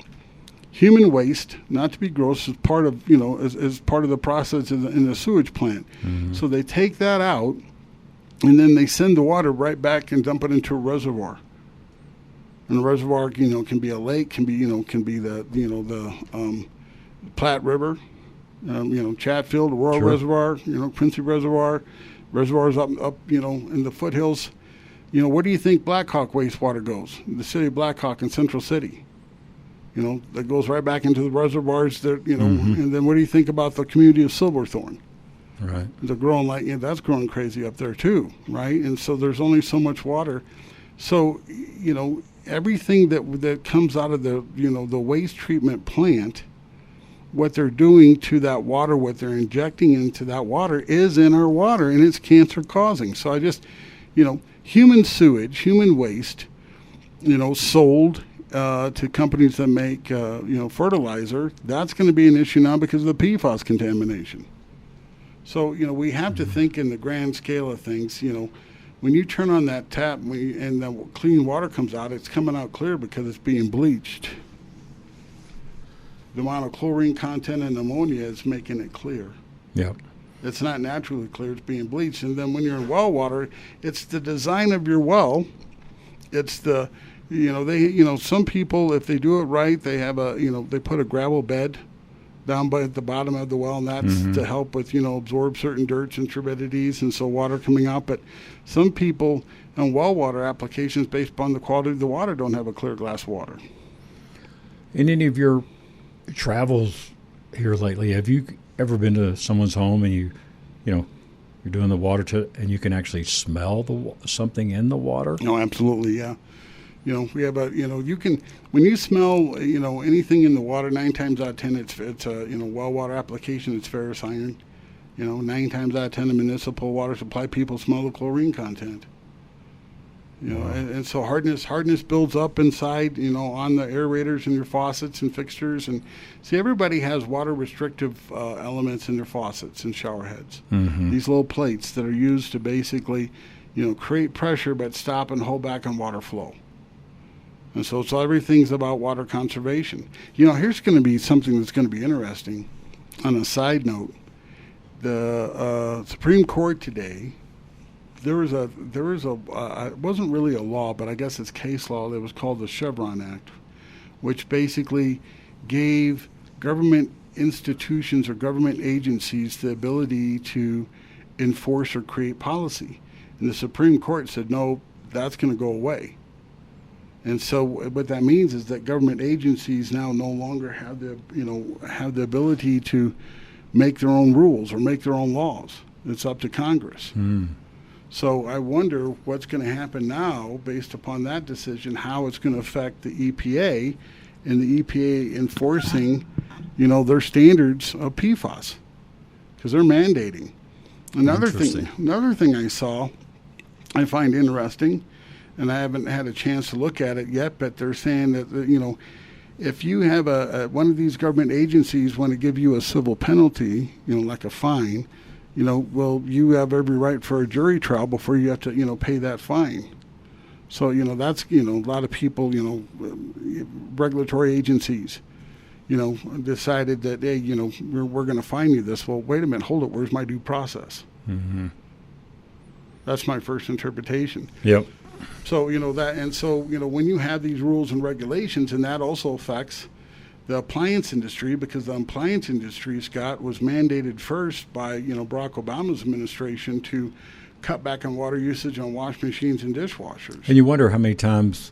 Human waste, not to be gross, is part of, is part of the process in the sewage plant. Mm-hmm. So they take that out, and then they send the water right back and dump it into a reservoir. And the reservoir, can be a lake, can be the Platte River, Chatfield, Royal Sure. Reservoir, Quincy Reservoir, reservoirs up, in the foothills. Where do you think Blackhawk wastewater goes? The city of Blackhawk in Central City. That goes right back into the reservoirs there, Mm-hmm. And then what do you think about the community of Silverthorne? Right. They're growing that's growing crazy up there too, right? And so there's only so much water. So, everything that comes out of the, the waste treatment plant, what they're doing to that water, what they're injecting into that water is in our water, and it's cancer causing. So I just, human sewage, human waste, sold to companies that make, fertilizer, that's going to be an issue now because of the PFAS contamination. So, we have to think in the grand scale of things. When you turn on that tap and the clean water comes out, it's coming out clear because it's being bleached. The amount of chlorine content in ammonia is making it clear. Yep. It's not naturally clear, it's being bleached. And then when you're in well water, it's the design of your well. It's the, some people, if they do it right, they have they put a gravel bed down by at the bottom of the well, and that's Mm-hmm. to help with, absorb certain dirts and turbidities, and so water coming out. But some people on well water applications, based upon the quality of the water, don't have a clear glass water. In any of your travels here lately, have you ever been to someone's home and you're doing the water and you can actually smell something in the water? No, absolutely, yeah. We have you can, when you smell, anything in the water, 9 times out of 10, it's a, well water application, it's ferrous iron. 9 times out of 10, the municipal water supply people smell the chlorine content. Wow. And so hardness builds up inside, on the aerators in your faucets and fixtures. And see, everybody has water restrictive elements in their faucets and shower heads. Mm-hmm. These little plates that are used to basically, create pressure but stop and hold back on water flow. And so everything's about water conservation. Here's going to be something that's going to be interesting. On a side note, the Supreme Court today, there was a it wasn't really a law, but I guess it's case law that was called the Chevron Act, which basically gave government institutions or government agencies the ability to enforce or create policy. And the Supreme Court said, no, that's going to go away. And so what that means is that government agencies now no longer have the ability to make their own rules or make their own laws. It's up to Congress. Mm. So I wonder what's going to happen now based upon that decision, how it's going to affect the EPA and the EPA enforcing, their standards of PFAS, because they're mandating. Another thing I saw, I find interesting. and I haven't had a chance to look at it yet, but they're saying that, if you have one of these government agencies want to give you a civil penalty, like a fine, well, you have every right for a jury trial before you have to, pay that fine. So, that's, a lot of people, regulatory agencies, decided that, hey, we're going to fine you this. Well, wait a minute, hold it. Where's my due process? Mm-hmm. That's my first interpretation. Yep. So, when you have these rules and regulations, and that also affects the appliance industry, because the appliance industry, Scott, was mandated first by, Barack Obama's administration to cut back on water usage on wash machines and dishwashers. And you wonder how many times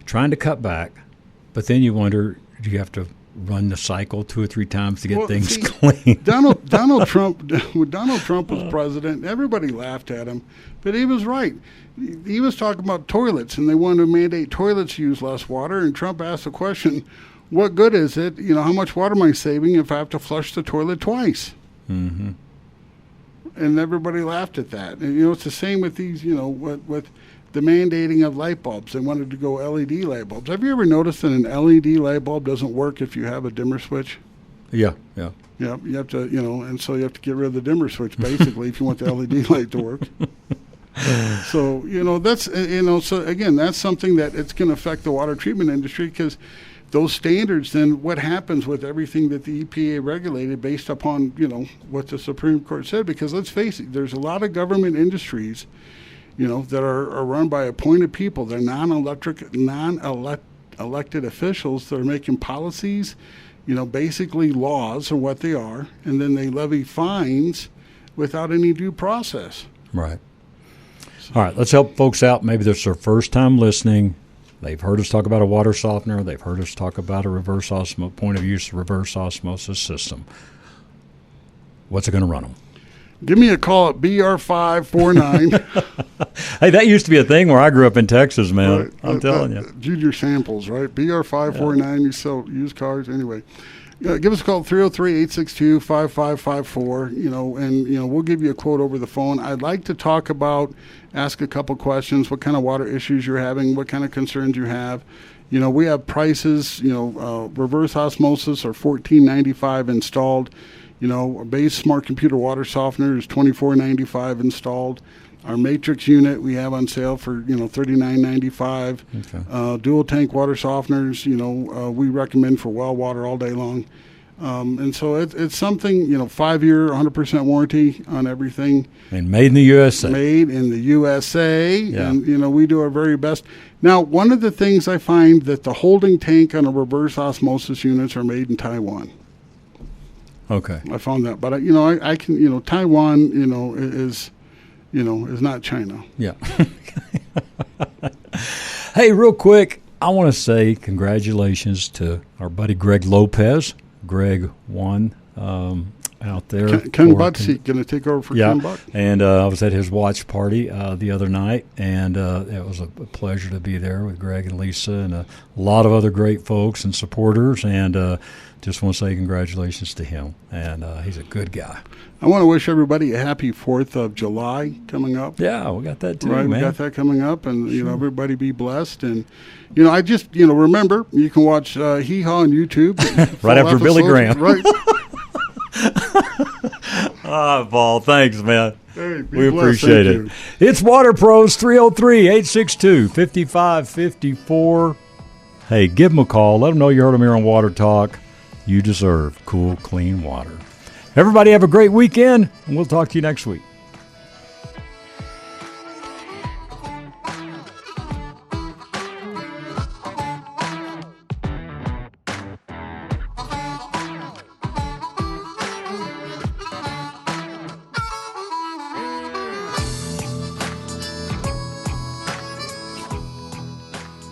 trying to cut back, but then you wonder, do you have to run the cycle 2 or 3 times to get things clean? Donald Trump, when Donald Trump was president, everybody laughed at him, but he was right. He was talking about toilets, and they wanted to mandate toilets use less water, and Trump asked the question, what good is it? How much water am I saving if I have to flush the toilet twice? Mm-hmm. And everybody laughed at that. And, it's the same with these, with the mandating of light bulbs. They wanted to go LED light bulbs. Have you ever noticed that an LED light bulb doesn't work if you have a dimmer switch? Yeah. Yeah, you have to, and so you have to get rid of the dimmer switch, basically, if you want the LED light to work. So, that's, so again, that's something that it's going to affect the water treatment industry, because those standards, then what happens with everything that the EPA regulated based upon, what the Supreme Court said? Because let's face it, there's a lot of government industries, that are run by appointed people. They're non-elected officials that are making policies, basically laws are what they are, and then they levy fines without any due process. Right. All right, let's help folks out. Maybe this is their first time listening. They've heard us talk about a water softener. They've heard us talk about a point of use reverse osmosis system. What's it going to run them? Give me a call at BR549. Hey, that used to be a thing where I grew up in Texas, man. Right. I'm telling you. Junior Samples, right? BR549, You sell used cars. Anyway, give us a call at 303-862-5554, and, we'll give you a quote over the phone. I'd like to ask a couple questions, what kind of water issues you're having, what kind of concerns you have. We have prices, reverse osmosis are $14.95 installed. A base smart computer water softener is $24.95 installed. Our matrix unit we have on sale for $39.95. Okay. Dual tank water softeners, we recommend for well water all day long. And so it's something, 5-year, 100% warranty on everything. And made in the USA. Made in the USA. Yeah. And, we do our very best. Now, one of the things I find that the holding tank on a reverse osmosis units are made in Taiwan. Okay. I found that. But, I can, Taiwan, is not China. Yeah. Hey, real quick, I want to say congratulations to our buddy Greg Lopez. Greg won out there. Ken Butt's going to take over for Ken Butt. And I was at his watch party the other night, and it was a pleasure to be there with Greg and Lisa and a lot of other great folks and supporters, and just want to say congratulations to him. And he's a good guy. I want to wish everybody a happy 4th of July coming up. Yeah, we got that too, right, man. We got that coming up, and, everybody be blessed. And, I just, remember, you can watch Hee Haw on YouTube. Right after Billy Graham. Right. Paul, thanks, man. Hey, we blessed. appreciate Thank it. It's Water Pros, 303-862-5554. Hey, give them a call. Let them know you heard them here on Water Talk. You deserve cool, clean water. Everybody have a great weekend, and we'll talk to you next week.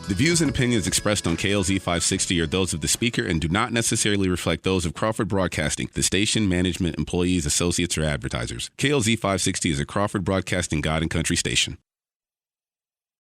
The views and opinions expressed on KLZ 560 are those of the speaker and do not necessarily reflect those of Crawford Broadcasting, the station, management, employees, associates, or advertisers. KLZ 560 is a Crawford Broadcasting God and Country station.